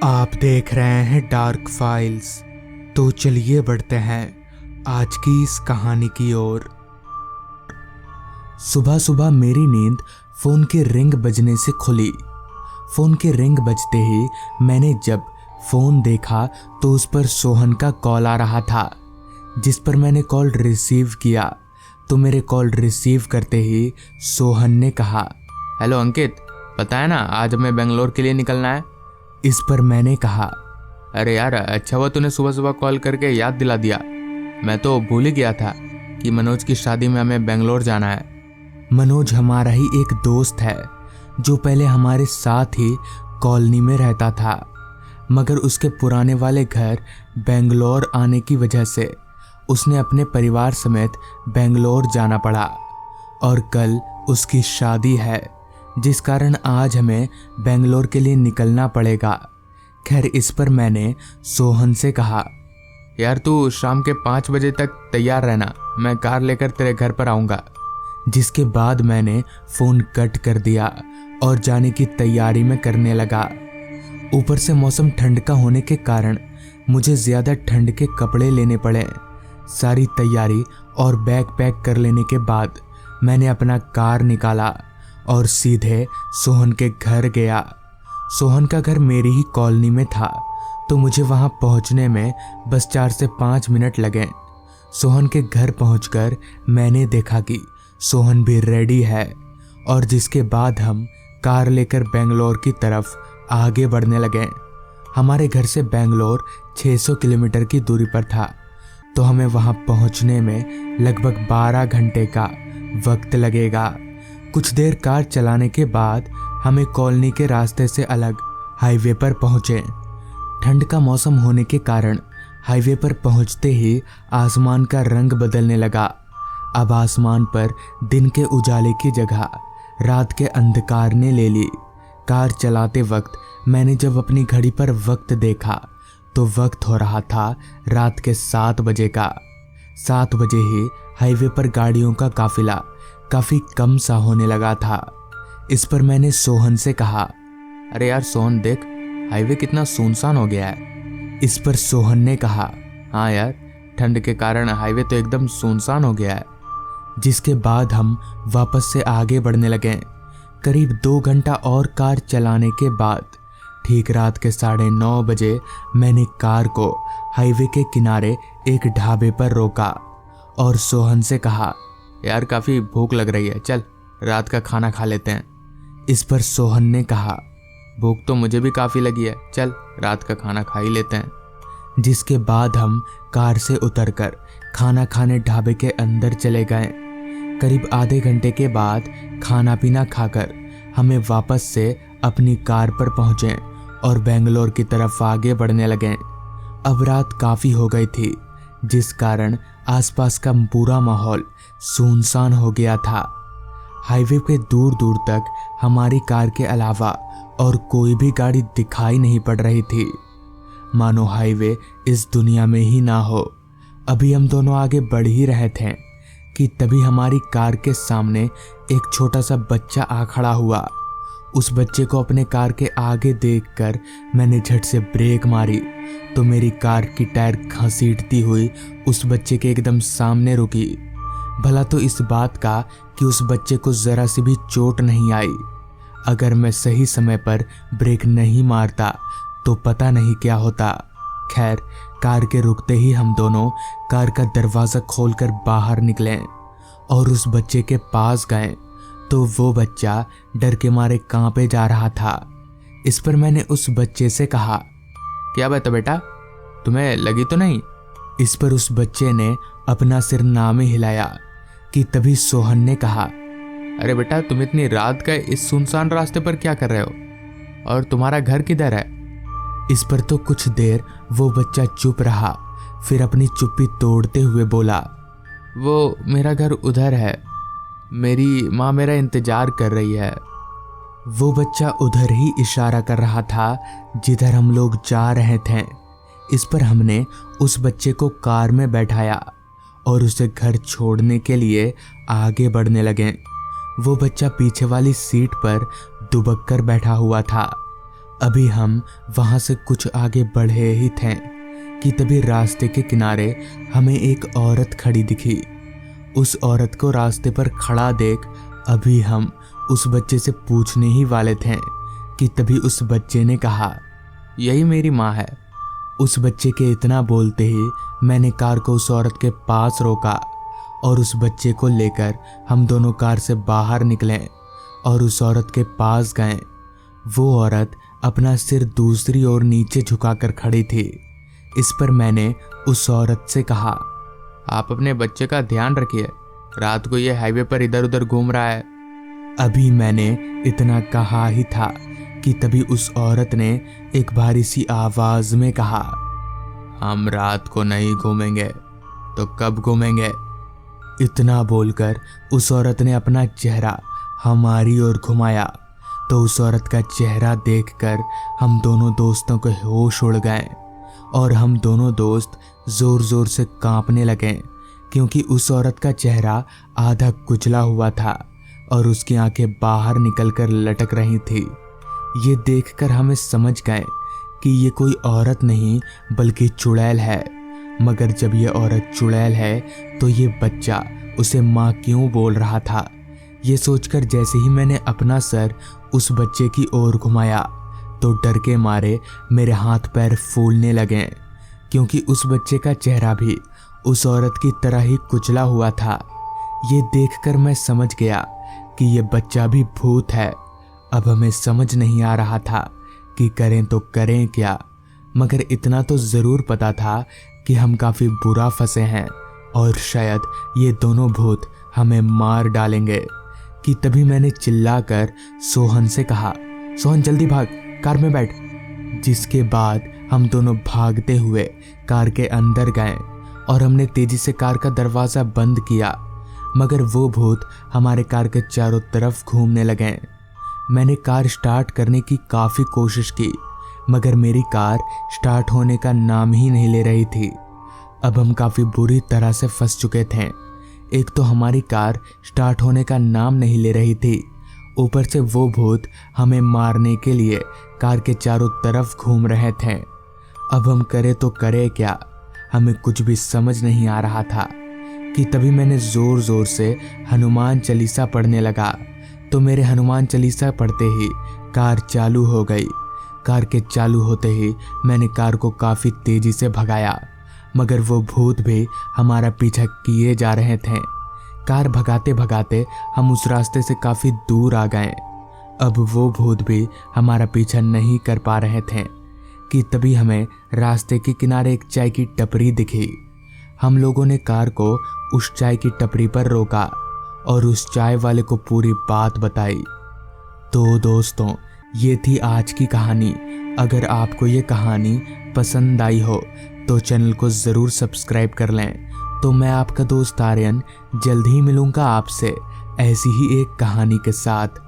आप देख रहे हैं डार्क फाइल्स। तो चलिए बढ़ते हैं आज की इस कहानी की ओर। सुबह सुबह मेरी नींद फोन के रिंग बजने से खुली। फोन के रिंग बजते ही मैंने जब फोन देखा तो उस पर सोहन का कॉल आ रहा था, जिस पर मैंने कॉल रिसीव किया। तो मेरे कॉल रिसीव करते ही सोहन ने कहा, हेलो अंकित, पता है ना आज हमें बेंगलोर के लिए निकलना है। इस पर मैंने कहा, अरे यार, अच्छा हुआ तूने सुबह सुबह कॉल करके याद दिला दिया। मैं तो भूल ही गया था कि मनोज की शादी में हमें बेंगलोर जाना है। मनोज हमारा ही एक दोस्त है जो पहले हमारे साथ ही कॉलोनी में रहता था, मगर उसके पुराने वाले घर बेंगलोर आने की वजह से उसने अपने परिवार समेत बेंगलोर जाना पड़ा और कल उसकी शादी है, जिस कारण आज हमें बेंगलोर के लिए निकलना पड़ेगा। खैर, इस पर मैंने सोहन से कहा, यार तू शाम के 5 बजे तक तैयार रहना, मैं कार लेकर तेरे घर पर आऊँगा। जिसके बाद मैंने फ़ोन कट कर दिया और जाने की तैयारी में करने लगा। ऊपर से मौसम ठंड का होने के कारण मुझे ज़्यादा ठंड के कपड़े लेने पड़े। सारी तैयारी और बैग पैक कर लेने के बाद मैंने अपना कार निकाला और सीधे सोहन के घर गया। सोहन का घर मेरी ही कॉलोनी में था, तो मुझे वहां पहुंचने में बस 4 से 5 मिनट लगे। सोहन के घर पहुंचकर मैंने देखा कि सोहन भी रेडी है, और जिसके बाद हम कार लेकर बेंगलोर की तरफ आगे बढ़ने लगे। हमारे घर से बेंगलोर 600 किलोमीटर की दूरी पर था, तो हमें वहां पहुंचने में लगभग 12 घंटे का वक्त लगेगा। कुछ देर कार चलाने के बाद हमें कॉलोनी के रास्ते से अलग हाईवे पर पहुंचे। ठंड का मौसम होने के कारण हाईवे पर पहुंचते ही आसमान का रंग बदलने लगा। अब आसमान पर दिन के उजाले की जगह रात के अंधकार ने ले ली। कार चलाते वक्त मैंने जब अपनी घड़ी पर वक्त देखा तो वक्त हो रहा था रात के 7 बजे का। 7 बजे ही हाईवे पर गाड़ियों का काफिला काफी कम सा होने लगा था। इस पर मैंने सोहन से कहा, अरे यार सोहन देख, हाईवे कितना सुनसान हो गया है। इस पर सोहन ने कहा, हाँ यार, ठंड के कारण हाईवे तो एकदम सुनसान हो गया है। जिसके बाद हम वापस से आगे बढ़ने लगे। करीब 2 घंटा और कार चलाने के बाद ठीक रात के 9:30 बजे मैंने कार को हाईवे के किनारे एक ढाबे पर रोका और सोहन से कहा, यार काफ़ी भूख लग रही है, चल रात का खाना खा लेते हैं। इस पर सोहन ने कहा, भूख तो मुझे भी काफ़ी लगी है, चल रात का खाना खा ही लेते हैं। जिसके बाद हम कार से उतरकर खाना खाने ढाबे के अंदर चले गए। करीब आधे घंटे के बाद खाना पीना खाकर हमें वापस से अपनी कार पर पहुंचे और बेंगलोर की तरफ आगे बढ़ने लगे। अब रात काफ़ी हो गई थी, जिस कारण आसपास का पूरा माहौल सुनसान हो गया था। हाईवे पे दूर दूर तक हमारी कार के अलावा और कोई भी गाड़ी दिखाई नहीं पड़ रही थी, मानो हाईवे इस दुनिया में ही ना हो। अभी हम दोनों आगे बढ़ ही रहे थे कि तभी हमारी कार के सामने एक छोटा सा बच्चा आ खड़ा हुआ। उस बच्चे को अपने कार के आगे देखकर मैंने झट से ब्रेक मारी तो मेरी कार की टायर घसीटती हुई उस बच्चे के एकदम सामने रुकी। भला तो इस बात का कि उस बच्चे को जरा सी भी चोट नहीं आई। अगर मैं सही समय पर ब्रेक नहीं मारता तो पता नहीं क्या होता। खैर, कार के रुकते ही हम दोनों कार का दरवाज़ा खोलकर बाहर निकले और उस बच्चे के पास गए तो वो बच्चा डर के मारे कांपे जा रहा था। इस पर मैंने उस बच्चे से कहा, क्या बात है बेटा, तुम्हें लगी तो नहीं? इस पर उस बच्चे ने अपना सिर ना में हिलाया कि तभी सोहन ने कहा, अरे बेटा, तुम इतनी रात का इस सुनसान रास्ते पर क्या कर रहे हो, और तुम्हारा घर किधर है? इस पर तो कुछ देर वो बच्चा चुप रहा, फिर अपनी चुप्पी तोड़ते हुए बोला, वो मेरा घर उधर है, मेरी माँ मेरा इंतजार कर रही है। वो बच्चा उधर ही इशारा कर रहा था जिधर हम लोग जा रहे थे। इस पर हमने उस बच्चे को कार में बैठाया और उसे घर छोड़ने के लिए आगे बढ़ने लगे। वो बच्चा पीछे वाली सीट पर दुबक कर बैठा हुआ था। अभी हम वहां से कुछ आगे बढ़े ही थे कि तभी रास्ते के किनारे हमें एक औरत खड़ी दिखी। उस औरत को रास्ते पर खड़ा देख अभी हम उस बच्चे से पूछने ही वाले थे कि तभी उस बच्चे ने कहा, यही मेरी माँ है। उस बच्चे के इतना बोलते ही मैंने कार को उस औरत के पास रोका और उस बच्चे को लेकर हम दोनों कार से बाहर निकले और उस औरत के पास गए। वो औरत अपना सिर दूसरी ओर नीचे झुकाकर खड़ी थी। इस पर मैंने उस औरत से कहा, आप अपने बच्चे का ध्यान रखिए, रात को ये हाईवे पर इधर उधर घूम रहा है। अभी मैंने इतना कहा ही था कि तभी उस औरत ने एक भारी सी आवाज में कहा, हम रात को नहीं घूमेंगे तो कब घूमेंगे? इतना बोलकर उस औरत ने अपना चेहरा हमारी ओर घुमाया तो उस औरत का चेहरा देखकर हम दोनों दोस्तों के होश उड़ गए और हम दोनों दोस्त जोर जोर से कांपने लगे क्योंकि उस औरत का चेहरा आधा कुचला हुआ था और उसकी आंखें बाहर निकलकर लटक रही थी। ये देखकर हमें समझ गए कि ये कोई औरत नहीं बल्कि चुड़ैल है। मगर जब ये औरत चुड़ैल है तो ये बच्चा उसे माँ क्यों बोल रहा था? ये सोचकर जैसे ही मैंने अपना सर उस बच्चे की ओर घुमाया तो डर के मारे मेरे हाथ पैर फूलने लगे क्योंकि उस बच्चे का चेहरा भी उस औरत की तरह ही कुचला हुआ था। ये देखकर मैं समझ गया कि ये बच्चा भी भूत है। अब हमें समझ नहीं आ रहा था कि करें तो करें क्या, मगर इतना तो ज़रूर पता था कि हम काफ़ी बुरा फंसे हैं और शायद ये दोनों भूत हमें मार डालेंगे। कि तभी मैंने चिल्लाकर सोहन से कहा, सोहन जल्दी भाग, कार में बैठ। जिसके बाद हम दोनों भागते हुए कार के अंदर गए और हमने तेजी से कार का दरवाज़ा बंद किया, मगर वो भूत हमारे कार के चारों तरफ घूमने लगे। मैंने कार स्टार्ट करने की काफ़ी कोशिश की मगर मेरी कार स्टार्ट होने का नाम ही नहीं ले रही थी। अब हम काफ़ी बुरी तरह से फंस चुके थे। एक तो हमारी कार स्टार्ट होने का नाम नहीं ले रही थी, ऊपर से वो भूत हमें मारने के लिए कार के चारों तरफ घूम रहे थे। अब हम करें तो करें क्या, हमें कुछ भी समझ नहीं आ रहा था। कि तभी मैंने ज़ोर ज़ोर से हनुमान चालीसा पढ़ने लगा तो मेरे हनुमान चालीसा पढ़ते ही कार चालू हो गई। कार के चालू होते ही मैंने कार को काफ़ी तेज़ी से भगाया मगर वो भूत भी हमारा पीछा किए जा रहे थे। कार भगाते भगाते हम उस रास्ते से काफ़ी दूर आ गए। अब वो भूत भी हमारा पीछा नहीं कर पा रहे थे कि तभी हमें रास्ते के किनारे एक चाय की टपरी दिखी। हम लोगों ने कार को उस चाय की टपरी पर रोका और उस चाय वाले को पूरी बात बताई। तो दोस्तों, ये थी आज की कहानी। अगर आपको ये कहानी पसंद आई हो तो चैनल को ज़रूर सब्सक्राइब कर लें। तो मैं आपका दोस्त आर्यन जल्द ही मिलूँगा आपसे ऐसी ही एक कहानी के साथ।